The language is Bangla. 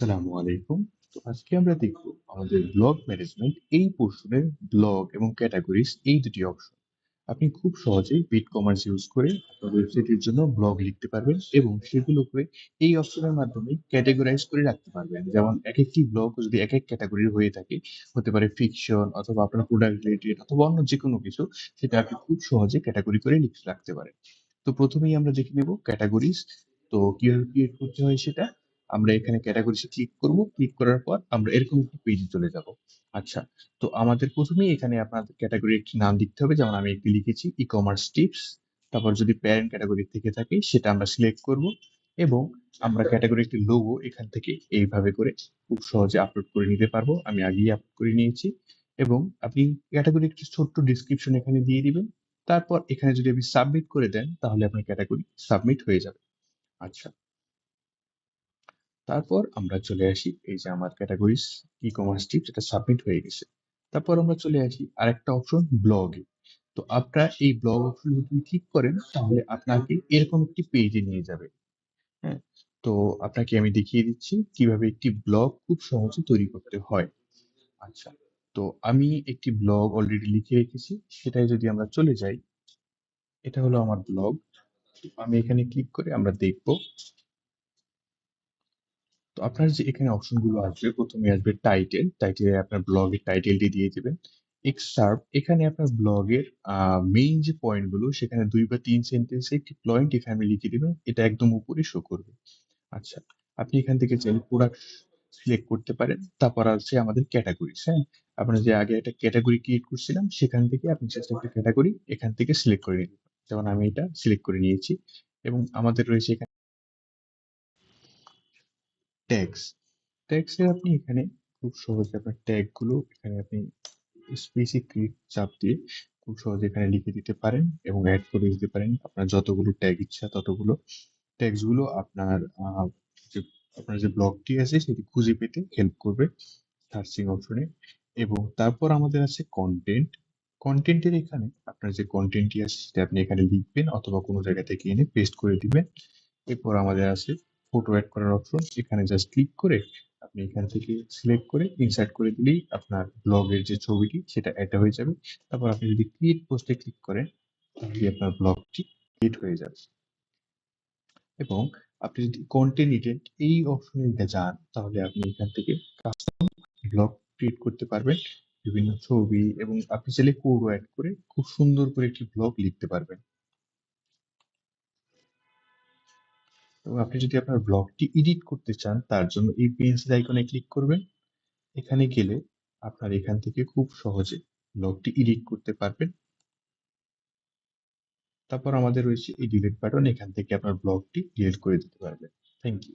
আসসালামু আলাইকুম। তো আজকে আমরা দেখব আমাদের ব্লগ ম্যানেজমেন্ট এই পোর্শনের ব্লগ এবং ক্যাটাগরিজ এই দুটি অপশন। আপনি খুব সহজেই বিট কমার্স ইউজ করে আপনার ওয়েবসাইটের জন্য ব্লগ লিখতে পারবেন এবং সেগুলোকে এই অপশনের মাধ্যমে ক্যাটাগরাইজ করে রাখতে পারবেন। যেমন এক একটি ব্লগ যদি এক এক ক্যাটাগরির হয়ে থাকে, হতে পারে ফিকশন অথবা আপনার প্রোডাক্ট রিলেটেড অথবা অন্য যে কোনো কিছু, সেটা আপনি খুব সহজে ক্যাটাগরি করে লিখে রাখতে পারেন। তো প্রথমেই আমরা দেখে নেব ক্যাটাগরিজ। তো কিভাবে ক্রিয়েট করতে হয় সেটা আমরা এখানে ক্যাটাগরিজে ক্লিক করব। ক্লিক করার পর আমরা এরকম একটি পেজে চলে যাব। আচ্ছা, তো আমাদের প্রথমেই এখানে আপনাদের ক্যাটাগরি একটি নাম লিখতে হবে। যেমন আমি একটি লিখেছি ই কমার্স টিপস। তারপর যদি প্যারেন্ট ক্যাটাগরি থেকে থাকে সেটা আমরা সিলেক্ট করব এবং আমরা ক্যাটাগরি একটি লোগো এখান থেকে এইভাবে করে খুব সহজে আপলোড করে নিতে পারবো। আমি আগেই আপলোড করে নিয়েছি এবং আপনি ক্যাটাগরি একটি ছোট্ট ডিসক্রিপশন এখানে দিয়ে দিবেন। তারপর এখানে যদি আপনি সাবমিট করে দেন তাহলে আপনার ক্যাটাগরি সাবমিট হয়ে যাবে। আচ্ছা, তারপর আমরা চলে আসি এই যে আমার ক্যাটাগরিজ ই কমার্স টিপস এটা সাবমিট হয়ে গেছে। তারপর আমরা চলে আসি আরেকটা অপশন ব্লগে। তো আপনারা এই ব্লগ অপশন যদি ক্লিক করেন তাহলে আপনাকে এরকম একটি পেজে নিয়ে যাবে। হ্যাঁ, তো আপনাকে আমি দেখিয়ে দিচ্ছি কিভাবে একটি ব্লগ খুব সহজে তৈরি করতে হয়। আচ্ছা, তো আমি একটি ব্লগ অলরেডি লিখে রেখেছি, সেটাই যদি আমরা চলে যাই, এটা হলো আমার ব্লগ। আমি এখানে ক্লিক করে আমরা দেখব। তো আপনার যে এখানে অপশন গুলো আসবে, প্রথমে আসবে টাইটেল। টাইটেলে আপনার ব্লগের টাইটেলটি দিয়ে দিবেন। এক্সার্ভ, এখানে আপনার ব্লগের মেইন যে পয়েন্ট গুলো সেখানে ২ বা ৩ সেন্টেন্সে একটি পয়েন্ট এখানে লিখে দিবেন। এটা একদম উপরে শো করবে। আচ্ছা, আপনি এখান থেকে চাইলে প্রোডাক্ট সিলেক্ট করতে পারেন। তারপর আছে আমাদের ক্যাটাগরিজ, হ্যাঁ? আমরা যে আগে একটা ক্যাটাগরি ক্রিয়েট করছিলাম সেখান থেকে আপনি জাস্ট একটা ক্যাটাগরি এখান থেকে সিলেক্ট করে নিতে পারেন। যেমন আমি এটা সিলেক্ট করে নিয়েছি এবং আমাদের রয়েছে এখানে ট্যাগস। ট্যাগস এ আপনি এখানে খুব সহজে আপনার ট্যাগ গুলো এখানে আপনি স্পেসিফিক চাপ দিয়ে খুব সহজে এখানে লিখে দিতে পারেন এবং এড করে দিতে পারেন। আপনার যতগুলো ট্যাগ ইচ্ছা ততগুলো ট্যাগস গুলো আপনার যে আপনার যে ব্লগটি আছে সেটি খুঁজে পেতে হেল্প করবে সার্চিং অপশনে। এবং তারপর আমাদের আছে কন্টেন্ট। কন্টেন্টের এখানে আপনার যে কন্টেন্টটি আছে সেটা আপনি এখানে লিখবেন অথবা কোনো জায়গা থেকে এনে পেস্ট করে দিবেন। এরপর আমাদের আছে ফটো অ্যাড করার অপশন। এখানে জাস্ট ক্লিক করে আপনি এখান থেকে সিলেক্ট করে ইনসার্ট করে দিলেই আপনার ব্লগের যে ছবিটি সেটা অ্যাড হয়ে যাবে। তারপর আপনি যদি ক্রিয়েট পোস্টে ক্লিক করেন তাহলে আপনার ব্লগটি ক্রিয়েট হয়ে যাবে। এবং আপনি যদি কন্টেন্ট এই অপশনে যান তাহলে আপনি এখান থেকে ব্লগ ক্রিয়েট করতে পারবেন। বিভিন্ন ছবি এবং আপনি চাইলে কোডও অ্যাড করে খুব সুন্দর করে একটি ব্লগ লিখতে পারবেন। এবং আপনি যদি আপনার ব্লগটি এডিট করতে চান তার জন্য এই পেন্সিল আইকনে ক্লিক করবেন। এখানে গেলে আপনার এখান থেকে খুব সহজে ব্লগটি এডিট করতে পারবেন। তারপর আমাদের রয়েছে এই ডিলিট বাটন, এখান থেকে আপনার ব্লগটি ডিলিট করে দিতে পারবেন। Thank you.